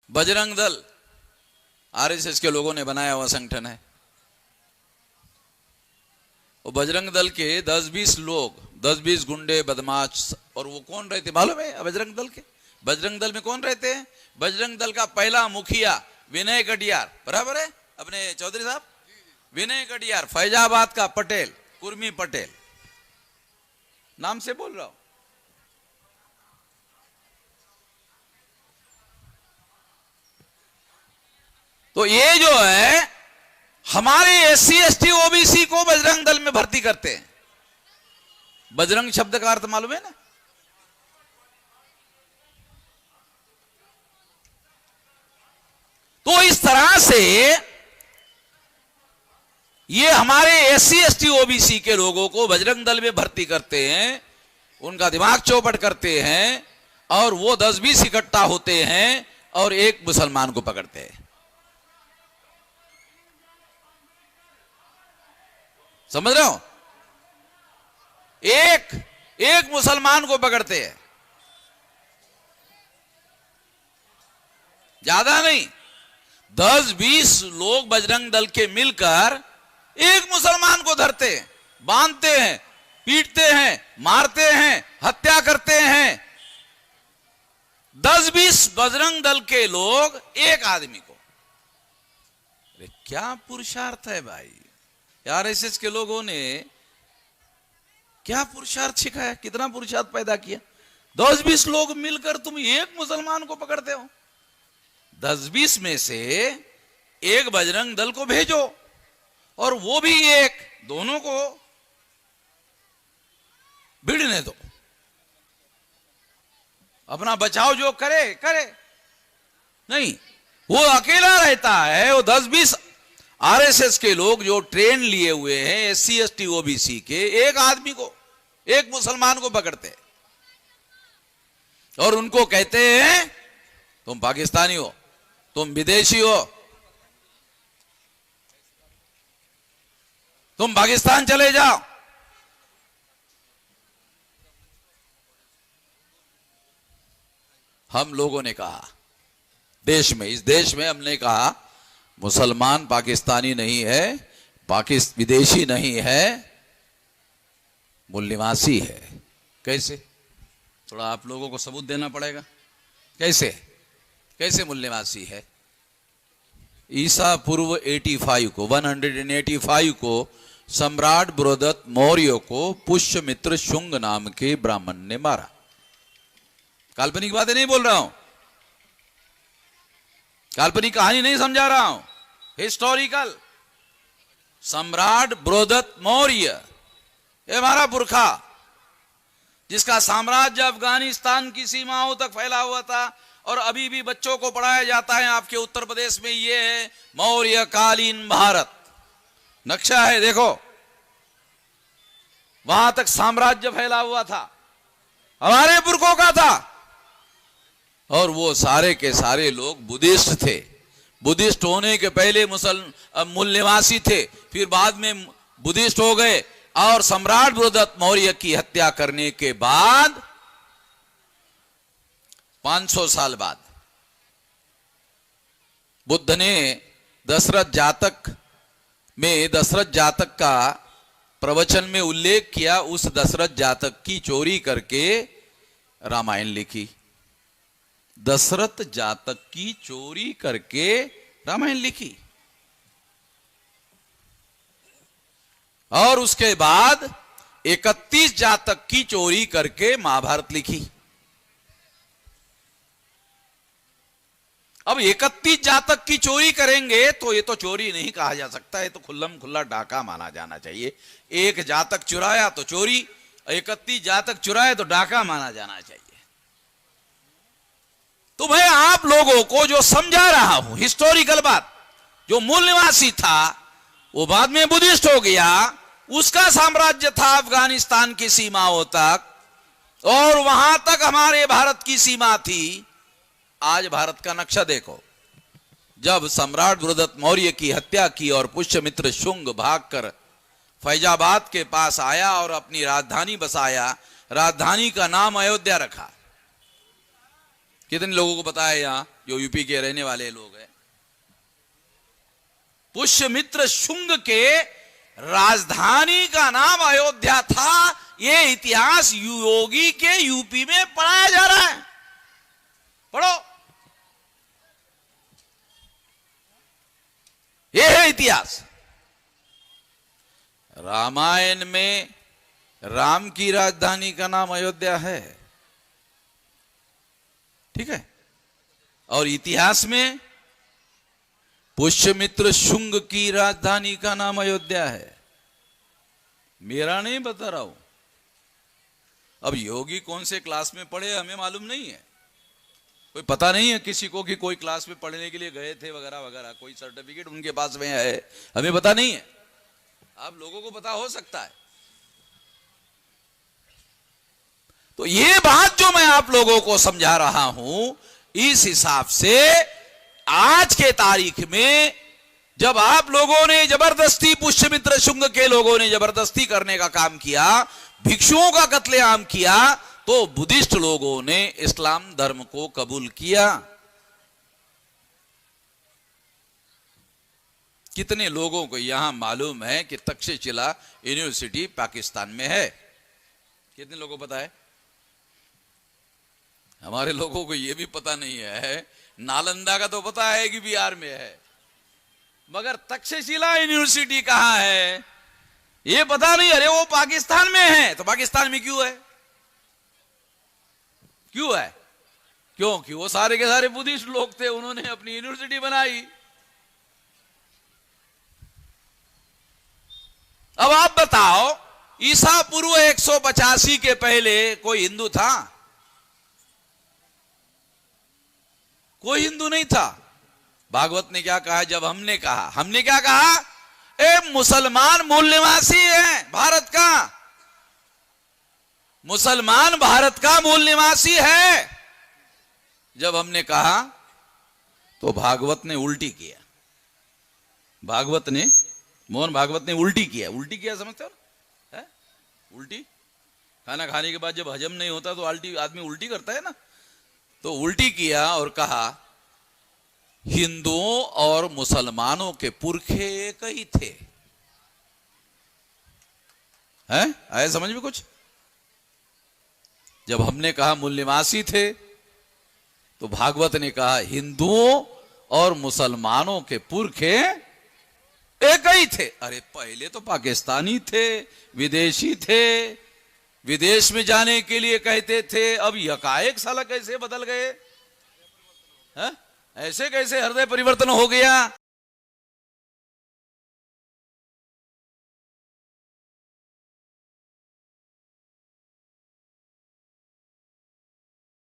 Bajrang Dal RSS के लोगों ने बनाया हुआ संगठन है। वो बजरंग दल के 10-20 लोग, 10-20 गुंडे बदमाश, और वो कौन रहते मालूम है? बजरंग दल के, बजरंग दल में कौन रहते हैं? बजरंग दल का पहला मुखिया विनय कटियार, बराबर है अपने चौधरी साहब, विनय कटियार, फैजाबाद का पटेल, कुर्मी पटेल, नाम से बोल रहा हूं। तो ये जो है हमारे SC ST OBC को बजरंग दल में भर्ती करते हैं। बजरंग शब्द का अर्थ मालूम है ना? तो इस तरह से ये हमारे SC ST OBC के लोगों को बजरंग दल में भर्ती करते हैं, उनका दिमाग चौपट करते हैं, और वो 10-20 इकट्ठा होते हैं और एक मुसलमान को पकड़ते हैं। समझ रहे हो? एक मुसलमान को पकड़ते हैं, ज्यादा नहीं, 10-20 लोग बजरंग दल के मिलकर एक मुसलमान को धरते हैं, बांधते हैं, पीटते हैं, मारते हैं, हत्या करते हैं। 10-20 बजरंग दल के लोग एक आदमी को। अरे क्या पुरुषार्थ है भाई! आरएसएस के लोगों ने क्या पुरुषार्थ सिखाया, कितना पुरुषार्थ पैदा किया। 10-20 लोग मिलकर तुम एक मुसलमान को पकड़ते हो। 10-20 में से एक बजरंग दल को भेजो, और वो भी एक, दोनों को भिड़ने दो, अपना बचाव जो करे करे। नहीं, वो अकेला रहता है। वो 10-20 आरएसएस के लोग जो ट्रेन लिए हुए हैं SC ST OBC के, एक आदमी को, एक मुसलमान को पकड़ते हैं और उनको कहते हैं तुम पाकिस्तानी हो, तुम विदेशी हो, तुम पाकिस्तान चले जाओ। हम लोगों ने कहा, देश में, इस देश में हमने कहा मुसलमान पाकिस्तानी नहीं है, विदेशी नहीं है, मूल निवासी है। कैसे? थोड़ा आप लोगों को सबूत देना पड़ेगा। कैसे कैसे मूल निवासी है? ईसा पूर्व 185 को सम्राट बृहदत्त मौर्य को पुष्यमित्र शुंग नाम के ब्राह्मण ने मारा। काल्पनिक बातें नहीं बोल रहा हूं, काल्पनिक कहानी नहीं समझा रहा हूं, हिस्टोरिकल। सम्राट बृहदत्त मौर्य, ये हमारा पुरखा, जिसका साम्राज्य अफगानिस्तान की सीमाओं तक फैला हुआ था, और अभी भी बच्चों को पढ़ाया जाता है आपके उत्तर प्रदेश में। ये है मौर्य कालीन भारत, नक्शा है, देखो वहां तक साम्राज्य फैला हुआ था, हमारे पुरखों का था। और वो सारे के सारे लोग बुद्धिस्ट थे। बुद्धिस्ट होने के पहले मूल निवासी थे, फिर बाद में बुद्धिस्ट हो गए। और सम्राट बृहदत्त मौर्य की हत्या करने के बाद 500 साल बाद बुद्ध ने दशरथ जातक का प्रवचन में उल्लेख किया। उस दशरथ जातक की चोरी करके रामायण लिखी। दशरथ जातक की चोरी करके रामायण लिखी, और उसके बाद 31 जातक की चोरी करके महाभारत लिखी। अब 31 जातक की चोरी करेंगे तो ये तो चोरी नहीं कहा जा सकता, ये तो खुल्लम खुल्ला डाका माना जाना चाहिए। एक जातक चुराया तो चोरी, 31 जातक चुराए तो डाका माना जाना चाहिए। तो मैं आप लोगों को जो समझा रहा हूं हिस्टोरिकल बात, जो मूल निवासी था वो बाद में बुद्धिस्ट हो गया, उसका साम्राज्य था अफगानिस्तान की सीमाओं तक, और वहां तक हमारे भारत की सीमा थी। आज भारत का नक्शा देखो, जब सम्राट बृहदत्त मौर्य की हत्या की और पुष्यमित्र शुंग भागकर फैजाबाद के पास आया और अपनी राजधानी बसाया, राजधानी का नाम अयोध्या रखा। कितने लोगों को पता है यहां जो यूपी के रहने वाले लोग हैं। पुष्यमित्र शुंग के राजधानी का नाम अयोध्या था। ये इतिहास योगी के यूपी में पढ़ाया जा रहा है, पढ़ो। ये है इतिहास। रामायण में राम की राजधानी का नाम अयोध्या है, ठीक है। और इतिहास में पुष्यमित्र शुंग की राजधानी का नाम अयोध्या है। मेरा नहीं बता रहा हूं। अब योगी कौन से क्लास में पढ़े हमें मालूम नहीं है, कोई पता नहीं है किसी को कि कोई क्लास में पढ़ने के लिए गए थे वगैरह वगैरह, कोई सर्टिफिकेट उनके पास में है, हमें पता नहीं है। आप लोगों को पता हो सकता है। तो ये बात जो मैं आप लोगों को समझा रहा हूं, इस हिसाब से आज के तारीख में जब आप लोगों ने जबरदस्ती, पुष्यमित्र शुंग के लोगों ने जबरदस्ती करने का काम किया, भिक्षुओं का कत्लेआम किया, तो बुद्धिस्ट लोगों ने इस्लाम धर्म को कबूल किया। कितने लोगों को यहां मालूम है कि तक्षशिला यूनिवर्सिटी पाकिस्तान में है? कितने लोगों को पता है? हमारे लोगों को यह भी पता नहीं है। नालंदा का तो पता है कि बिहार में है, मगर तक्षशिला यूनिवर्सिटी कहां है ये पता नहीं। अरे वो पाकिस्तान में है, तो पाकिस्तान में क्यों है? क्यों है? क्योंकि वो सारे के सारे बुद्धिस्ट लोग थे, उन्होंने अपनी यूनिवर्सिटी बनाई। अब आप बताओ, ईसा पूर्व 185 के पहले कोई हिंदू था? कोई हिंदू नहीं था। भागवत ने क्या कहा? जब हमने क्या कहा? ए मुसलमान मूल निवासी है भारत का, मुसलमान भारत का मूल निवासी है। जब हमने कहा तो भागवत ने उल्टी किया। भागवत ने, मोहन भागवत ने उल्टी किया। उल्टी किया समझते हो ना? है उल्टी। खाना खाने के बाद जब हजम नहीं होता तो आदमी उल्टी करता है ना। तो उल्टी किया और कहा हिंदुओं और मुसलमानों के पुरखे एक ही थे। हैं? आए समझ में कुछ? जब हमने कहा मूल निवासी थे, तो भागवत ने कहा हिंदुओं और मुसलमानों के पुरखे एक ही थे। अरे पहले तो पाकिस्तानी थे, विदेशी थे, विदेश में जाने के लिए कहते थे, अब यकाएक साला कैसे बदल गए? ऐसे कैसे हृदय परिवर्तन हो गया?